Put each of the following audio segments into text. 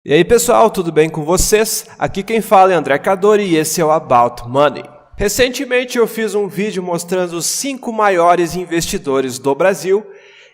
E aí pessoal, tudo bem com vocês? Aqui quem fala é André Cadori e esse é o About Money. Recentemente eu fiz um vídeo mostrando os 5 maiores investidores do Brasil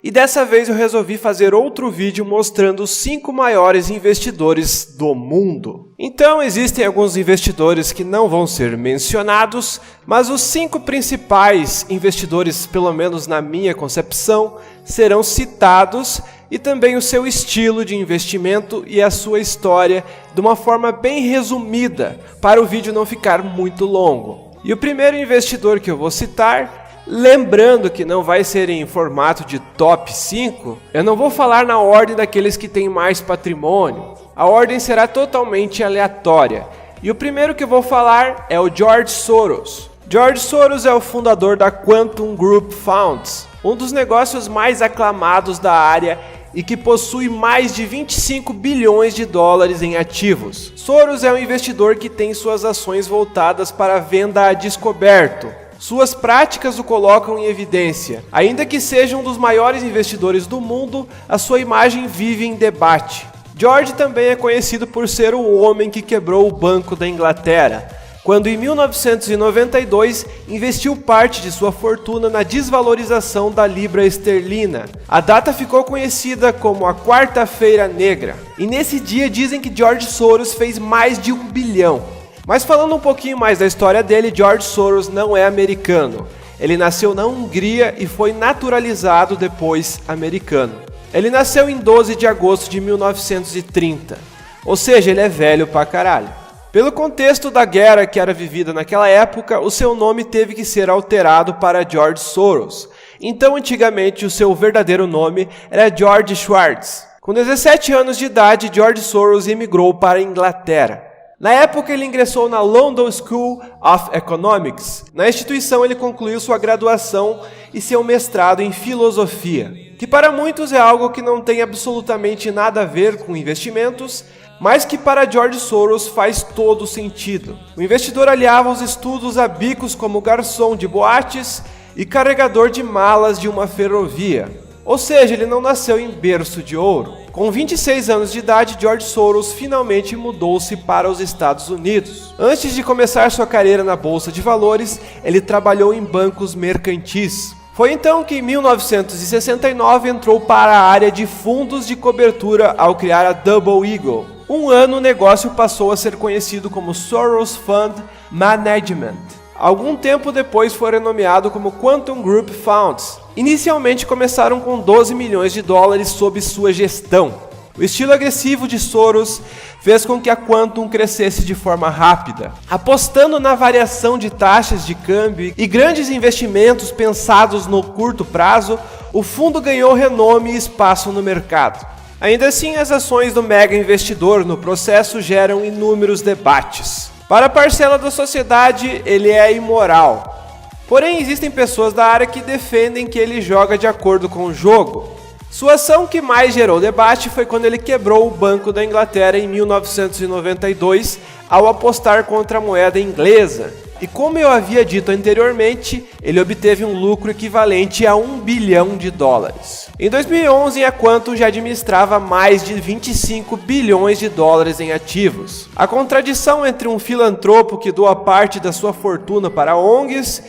e dessa vez eu resolvi fazer outro vídeo mostrando os 5 maiores investidores do mundo. Então existem alguns investidores que não vão ser mencionados, mas os 5 principais investidores, pelo menos na minha concepção, serão citados e também o seu estilo de investimento e a sua história de uma forma bem resumida, para o vídeo não ficar muito longo. E o primeiro investidor que eu vou citar, lembrando que não vai ser em formato de top 5, eu não vou falar na ordem daqueles que têm mais patrimônio, a ordem será totalmente aleatória. E o primeiro que eu vou falar é o George Soros. George Soros é o fundador da Quantum Group Funds, um dos negócios mais aclamados da área e que possui mais de 25 bilhões de dólares em ativos. Soros é um investidor que tem suas ações voltadas para a venda a descoberto. Suas práticas o colocam em evidência. Ainda que seja um dos maiores investidores do mundo, a sua imagem vive em debate. George também é conhecido por ser o homem que quebrou o Banco da Inglaterra, quando em 1992 investiu parte de sua fortuna na desvalorização da libra esterlina. A data ficou conhecida como a Quarta-feira Negra, e nesse dia dizem que George Soros fez mais de 1 bilhão. Mas falando um pouquinho mais da história dele, George Soros não é americano. Ele nasceu na Hungria e foi naturalizado depois americano. Ele nasceu em 12 de agosto de 1930, ou seja, ele é velho pra caralho. Pelo contexto da guerra que era vivida naquela época, o seu nome teve que ser alterado para George Soros. Então, antigamente, o seu verdadeiro nome era George Schwartz. Com 17 anos de idade, George Soros emigrou para a Inglaterra. Na época, ele ingressou na London School of Economics. Na instituição, ele concluiu sua graduação e seu mestrado em filosofia, que para muitos é algo que não tem absolutamente nada a ver com investimentos, mas que para George Soros faz todo sentido. O investidor aliava os estudos a bicos como garçom de boates e carregador de malas de uma ferrovia. Ou seja, ele não nasceu em berço de ouro. Com 26 anos de idade, George Soros finalmente mudou-se para os Estados Unidos. Antes de começar sua carreira na Bolsa de Valores, ele trabalhou em bancos mercantis. Foi então que em 1969 entrou para a área de fundos de cobertura ao criar a Double Eagle. Um ano o negócio passou a ser conhecido como Soros Fund Management. Algum tempo depois foi renomeado como Quantum Group Funds. Inicialmente começaram com 12 milhões de dólares sob sua gestão. O estilo agressivo de Soros fez com que a Quantum crescesse de forma rápida, apostando na variação de taxas de câmbio e grandes investimentos pensados no curto prazo. O fundo ganhou renome e espaço no mercado. Ainda assim, as ações do mega investidor no processo geram inúmeros debates. Para a parcela da sociedade, ele é imoral. Porém, existem pessoas da área que defendem que ele joga de acordo com o jogo. Sua ação que mais gerou debate foi quando ele quebrou o Banco da Inglaterra em 1992 ao apostar contra a moeda inglesa. E como eu havia dito anteriormente, ele obteve um lucro equivalente a 1 bilhão de dólares. Em 2011, a Quantum já administrava mais de 25 bilhões de dólares em ativos. A contradição entre um filantropo que doa parte da sua fortuna para ONGs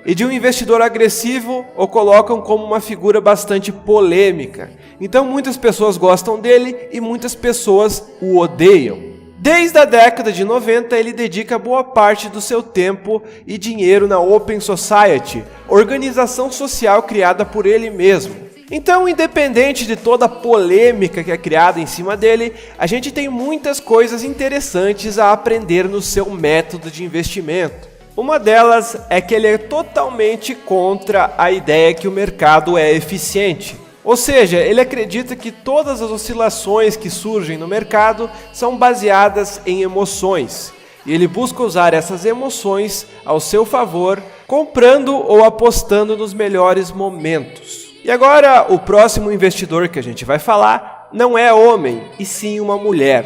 e de um investidor agressivo o colocam como uma figura bastante polêmica. Então muitas pessoas gostam dele e muitas pessoas o odeiam. Desde a década de 90, ele dedica boa parte do seu tempo e dinheiro na Open Society, organização social criada por ele mesmo. Então, independente de toda a polêmica que é criada em cima dele, a gente tem muitas coisas interessantes a aprender no seu método de investimento. Uma delas é que ele é totalmente contra a ideia que o mercado é eficiente. Ou seja, ele acredita que todas as oscilações que surgem no mercado são baseadas em emoções. E ele busca usar essas emoções ao seu favor, comprando ou apostando nos melhores momentos. E agora, o próximo investidor que a gente vai falar não é homem, e sim uma mulher.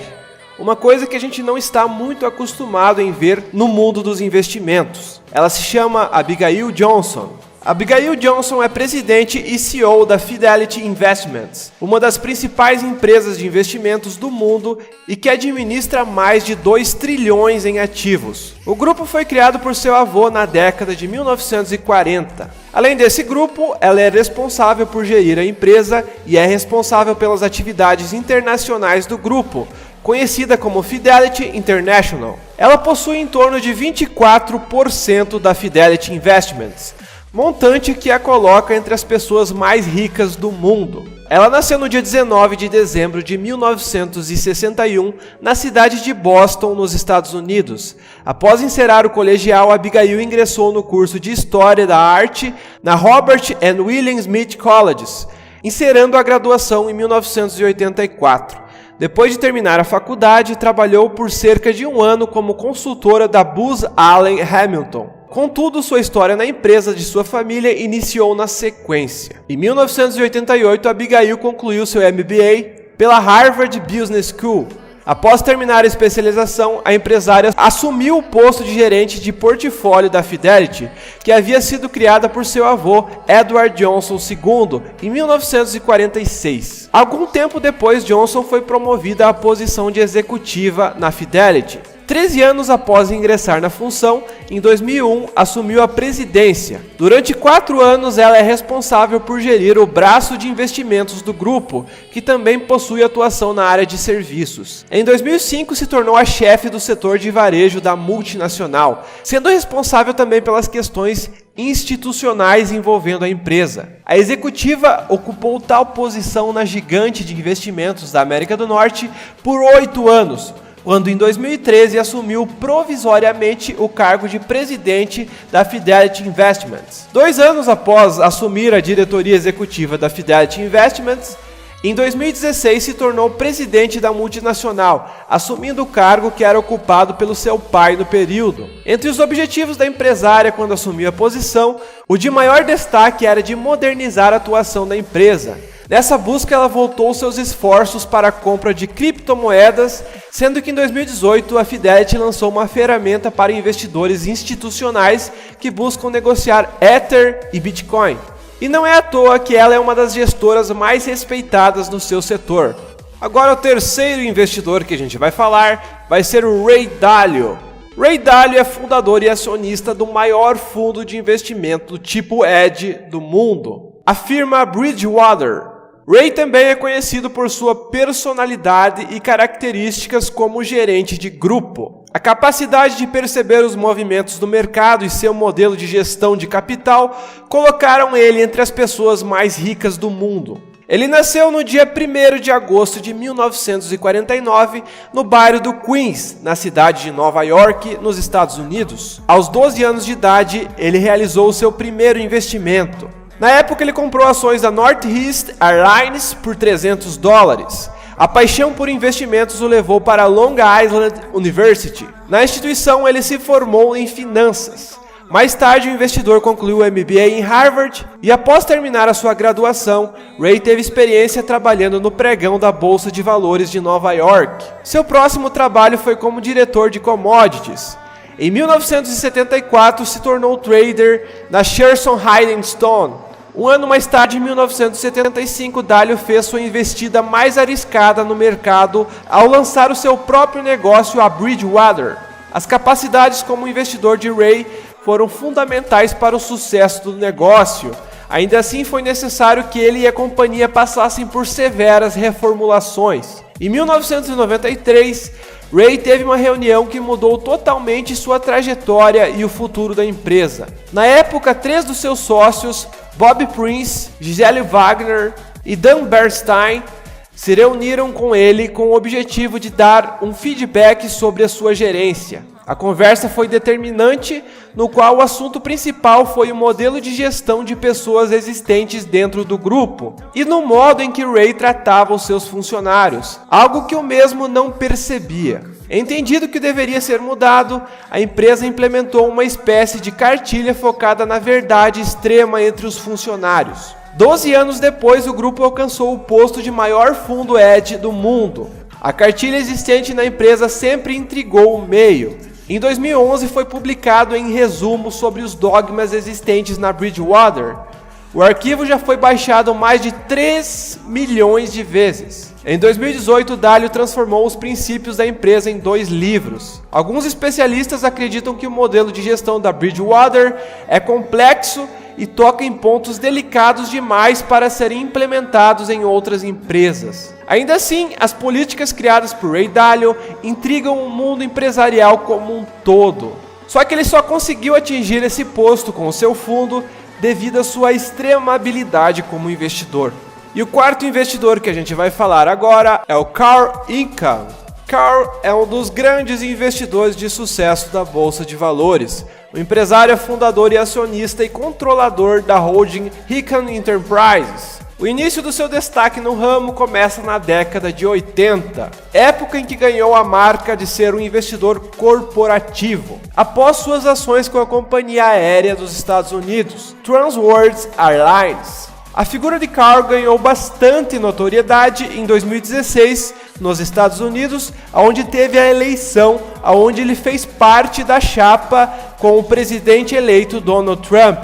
Uma coisa que a gente não está muito acostumado em ver no mundo dos investimentos. Ela se chama Abigail Johnson. Abigail Johnson é presidente e CEO da Fidelity Investments, uma das principais empresas de investimentos do mundo e que administra mais de 2 trilhões em ativos. O grupo foi criado por seu avô na década de 1940. Além desse grupo, ela é responsável por gerir a empresa e é responsável pelas atividades internacionais do grupo, conhecida como Fidelity International. Ela possui em torno de 24% da Fidelity Investments, montante que a coloca entre as pessoas mais ricas do mundo. Ela nasceu no dia 19 de dezembro de 1961, na cidade de Boston, nos Estados Unidos. Após encerrar o colegial, Abigail ingressou no curso de História da Arte na Robert and William Smith Colleges, encerrando a graduação em 1984. Depois de terminar a faculdade, trabalhou por cerca de 1 ano como consultora da Booz Allen Hamilton. Contudo, sua história na empresa de sua família iniciou na sequência. Em 1988, Abigail concluiu seu MBA pela Harvard Business School. Após terminar a especialização, a empresária assumiu o posto de gerente de portfólio da Fidelity, que havia sido criada por seu avô, Edward Johnson II, em 1946. Algum tempo depois, Johnson foi promovida à posição de executiva na Fidelity. 13 anos após ingressar na função, em 2001, assumiu a presidência. Durante 4 anos, ela é responsável por gerir o braço de investimentos do grupo, que também possui atuação na área de serviços. Em 2005, se tornou a chefe do setor de varejo da multinacional, sendo responsável também pelas questões institucionais envolvendo a empresa. A executiva ocupou tal posição na gigante de investimentos da América do Norte por 8 anos, quando em 2013 assumiu provisoriamente o cargo de presidente da Fidelity Investments. 2 anos após assumir a diretoria executiva da Fidelity Investments, em 2016 se tornou presidente da multinacional, assumindo o cargo que era ocupado pelo seu pai no período. Entre os objetivos da empresária quando assumiu a posição, o de maior destaque era de modernizar a atuação da empresa. Nessa busca, ela voltou seus esforços para a compra de criptomoedas, sendo que em 2018 a Fidelity lançou uma ferramenta para investidores institucionais que buscam negociar Ether e Bitcoin. E não é à toa que ela é uma das gestoras mais respeitadas no seu setor. Agora, o terceiro investidor que a gente vai falar vai ser o Ray Dalio. Ray Dalio é fundador e acionista do maior fundo de investimento do tipo hedge do mundo, a firma Bridgewater. Ray também é conhecido por sua personalidade e características como gerente de grupo. A capacidade de perceber os movimentos do mercado e seu modelo de gestão de capital colocaram ele entre as pessoas mais ricas do mundo. Ele nasceu no dia 1º de agosto de 1949, no bairro do Queens, na cidade de Nova York, nos Estados Unidos. Aos 12 anos de idade, ele realizou o seu primeiro investimento. Na época, ele comprou ações da Northeast Airlines por $300. A paixão por investimentos o levou para a Long Island University. Na instituição, ele se formou em finanças. Mais tarde, o investidor concluiu o MBA em Harvard e, após terminar a sua graduação, Ray teve experiência trabalhando no pregão da Bolsa de Valores de Nova York. Seu próximo trabalho foi como diretor de commodities. Em 1974, se tornou trader na Sherson Hiding Stone. Um ano mais tarde, em 1975, Dalio fez sua investida mais arriscada no mercado ao lançar o seu próprio negócio, a Bridgewater. As capacidades como investidor de Ray foram fundamentais para o sucesso do negócio. Ainda assim, foi necessário que ele e a companhia passassem por severas reformulações. Em 1993, Ray teve uma reunião que mudou totalmente sua trajetória e o futuro da empresa. Na época, 3 dos seus sócios, Bob Prince, Gisele Wagner e Dan Bernstein, se reuniram com ele com o objetivo de dar um feedback sobre a sua gerência. A conversa foi determinante, no qual o assunto principal foi o modelo de gestão de pessoas existentes dentro do grupo e no modo em que Ray tratava os seus funcionários, algo que o mesmo não percebia. Entendido que deveria ser mudado, a empresa implementou uma espécie de cartilha focada na verdade extrema entre os funcionários. 12 anos depois, o grupo alcançou o posto de maior fundo hedge do mundo. A cartilha existente na empresa sempre intrigou o meio. Em 2011 foi publicado em resumo sobre os dogmas existentes na Bridgewater. O arquivo já foi baixado mais de 3 milhões de vezes. Em 2018, Dalio transformou os princípios da empresa em 2 livros. Alguns especialistas acreditam que o modelo de gestão da Bridgewater é complexo e toca em pontos delicados demais para serem implementados em outras empresas. Ainda assim, as políticas criadas por Ray Dalio intrigam o mundo empresarial como um todo. Só que ele só conseguiu atingir esse posto com o seu fundo devido à sua extrema habilidade como investidor. E o quarto investidor que a gente vai falar agora é o Carl Icahn. Carl é um dos grandes investidores de sucesso da Bolsa de Valores. O empresário é fundador e acionista e controlador da holding Icahn Enterprises. O início do seu destaque no ramo começa na década de 80, época em que ganhou a marca de ser um investidor corporativo, após suas ações com a companhia aérea dos Estados Unidos, Trans World Airlines. A figura de Carl ganhou bastante notoriedade em 2016 nos Estados Unidos, onde teve a eleição, onde ele fez parte da chapa com o presidente eleito Donald Trump.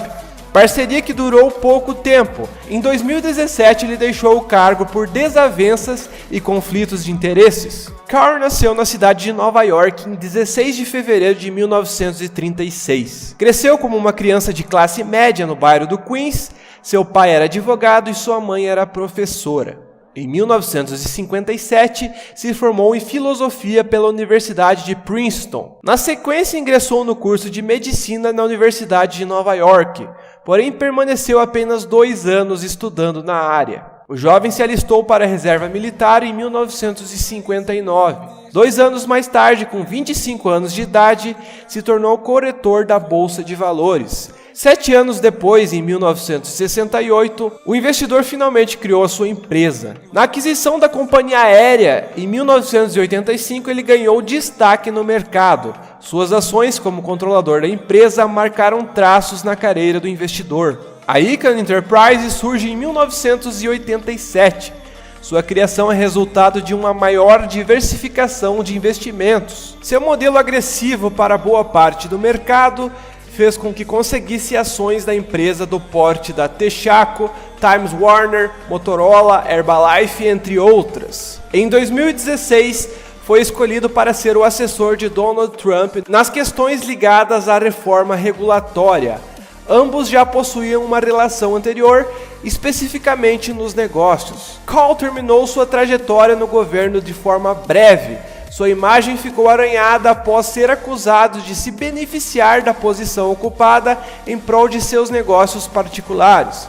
Parceria que durou pouco tempo. Em 2017 ele deixou o cargo por desavenças e conflitos de interesses. Carl nasceu na cidade de Nova York em 16 de fevereiro de 1936. Cresceu como uma criança de classe média no bairro do Queens. Seu pai era advogado e sua mãe era professora. Em 1957, se formou em filosofia pela Universidade de Princeton. Na sequência, ingressou no curso de medicina na Universidade de Nova York, porém permaneceu apenas 2 anos estudando na área. O jovem se alistou para a reserva militar em 1959. 2 anos mais tarde, com 25 anos de idade, se tornou corretor da Bolsa de Valores. 7 anos depois, em 1968, o investidor finalmente criou a sua empresa. Na aquisição da companhia aérea, em 1985, ele ganhou destaque no mercado. Suas ações como controlador da empresa marcaram traços na carreira do investidor. A Icahn Enterprises surge em 1987. Sua criação é resultado de uma maior diversificação de investimentos. Seu modelo agressivo para boa parte do mercado fez com que conseguisse ações da empresa do porte da Texaco, Times Warner, Motorola, Herbalife, entre outras. Em 2016, foi escolhido para ser o assessor de Donald Trump nas questões ligadas à reforma regulatória. Ambos já possuíam uma relação anterior, especificamente nos negócios. Carl terminou sua trajetória no governo de forma breve. Sua imagem ficou arranhada após ser acusado de se beneficiar da posição ocupada em prol de seus negócios particulares.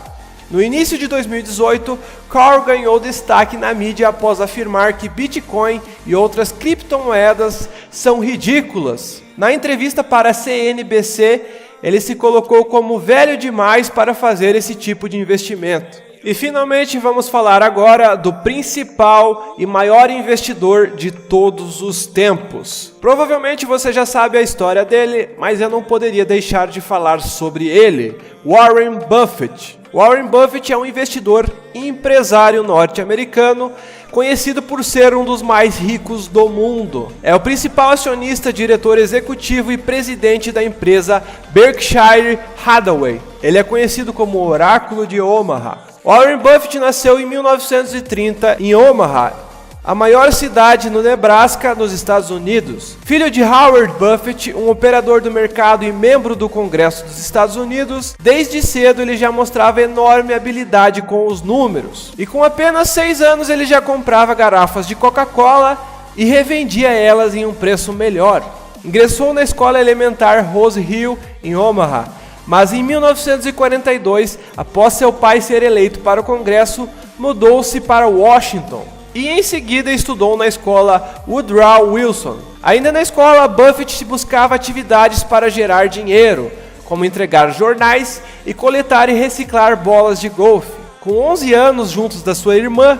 No início de 2018, Carl ganhou destaque na mídia após afirmar que Bitcoin e outras criptomoedas são ridículas. Na entrevista para a CNBC, ele se colocou como velho demais para fazer esse tipo de investimento. E finalmente vamos falar agora do principal e maior investidor de todos os tempos. Provavelmente você já sabe a história dele, mas eu não poderia deixar de falar sobre ele, Warren Buffett. Warren Buffett é um investidor e empresário norte-americano, conhecido por ser um dos mais ricos do mundo. É o principal acionista, diretor executivo e presidente da empresa Berkshire Hathaway. Ele é conhecido como o Oráculo de Omaha. Warren Buffett nasceu em 1930 em Omaha, a maior cidade no Nebraska, nos Estados Unidos. Filho de Howard Buffett, um operador do mercado e membro do Congresso dos Estados Unidos, desde cedo ele já mostrava enorme habilidade com os números. E com apenas 6 anos ele já comprava garrafas de Coca-Cola e revendia elas em um preço melhor. Ingressou na escola elementar Rose Hill, em Omaha, mas em 1942, após seu pai ser eleito para o Congresso, mudou-se para Washington e em seguida estudou na escola Woodrow Wilson. Ainda na escola, Buffett buscava atividades para gerar dinheiro, como entregar jornais e coletar e reciclar bolas de golfe. Com 11 anos juntos da sua irmã,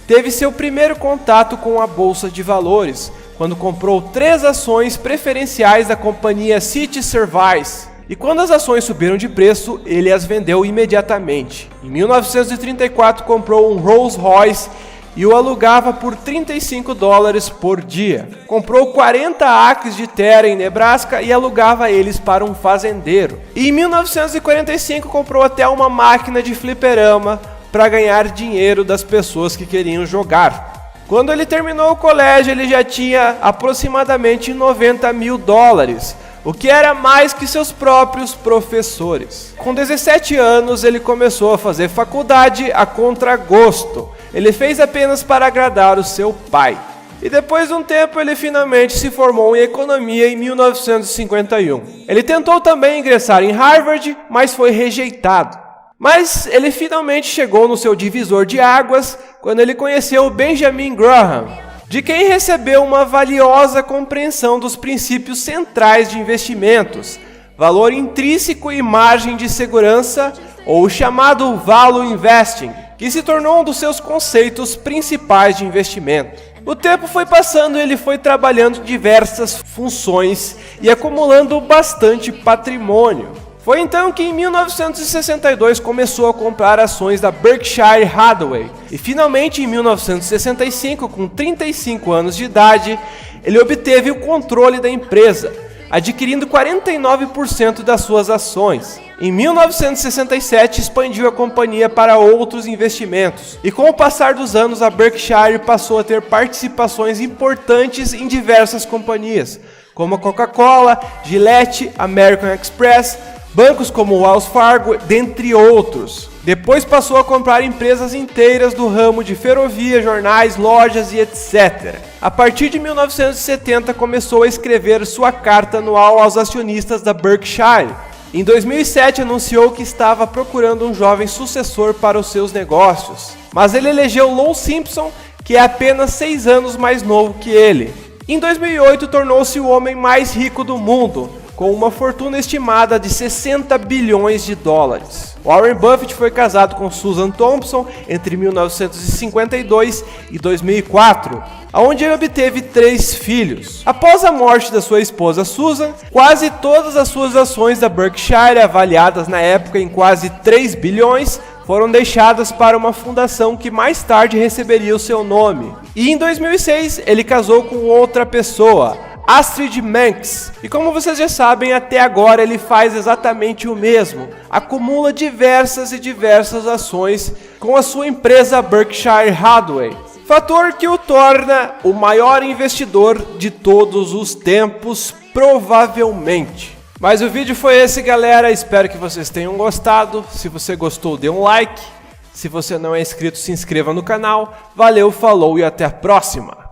teve seu primeiro contato com a Bolsa de Valores, quando comprou 3 ações preferenciais da companhia City Service. E quando as ações subiram de preço, ele as vendeu imediatamente. Em 1934, comprou um Rolls Royce e o alugava por $35 por dia. Comprou 40 acres de terra em Nebraska e alugava eles para um fazendeiro. E em 1945 comprou até uma máquina de fliperama para ganhar dinheiro das pessoas que queriam jogar. Quando ele terminou o colégio, ele já tinha aproximadamente $90 mil, o que era mais que seus próprios professores. Com 17 anos, ele começou a fazer faculdade a contragosto. Ele fez apenas para agradar o seu pai. E depois de um tempo, ele finalmente se formou em economia em 1951. Ele tentou também ingressar em Harvard, mas foi rejeitado. Mas ele finalmente chegou no seu divisor de águas quando ele conheceu Benjamin Graham, de quem recebeu uma valiosa compreensão dos princípios centrais de investimentos, valor intrínseco e margem de segurança, ou o chamado Value Investing, que se tornou um dos seus conceitos principais de investimento. O tempo foi passando e ele foi trabalhando diversas funções e acumulando bastante patrimônio. Foi então que em 1962 começou a comprar ações da Berkshire Hathaway e finalmente em 1965, com 35 anos de idade, ele obteve o controle da empresa, adquirindo 49% das suas ações. Em 1967 expandiu a companhia para outros investimentos e com o passar dos anos a Berkshire passou a ter participações importantes em diversas companhias, como a Coca-Cola, Gillette, American Express, bancos como Wells Fargo, dentre outros. Depois passou a comprar empresas inteiras do ramo de ferrovia, jornais, lojas e etc. A partir de 1970 começou a escrever sua carta anual aos acionistas da Berkshire. Em 2007 anunciou que estava procurando um jovem sucessor para os seus negócios, mas ele elegeu Lou Simpson, que é apenas 6 anos mais novo que ele. Em 2008 tornou-se o homem mais rico do mundo, com uma fortuna estimada de $60 bilhões. Warren Buffett foi casado com Susan Thompson entre 1952 e 2004, onde ele obteve 3 filhos. Após a morte da sua esposa Susan, quase todas as suas ações da Berkshire, avaliadas na época em quase 3 bilhões, foram deixadas para uma fundação que mais tarde receberia o seu nome. E em 2006 ele casou com outra pessoa, Astrid Manx, e como vocês já sabem, até agora ele faz exatamente o mesmo, acumula diversas ações com a sua empresa Berkshire Hathaway, fator que o torna o maior investidor de todos os tempos, provavelmente. Mas o vídeo foi esse, galera, espero que vocês tenham gostado. Se você gostou, dê um like, se você não é inscrito, se inscreva no canal. Valeu, falou e até a próxima!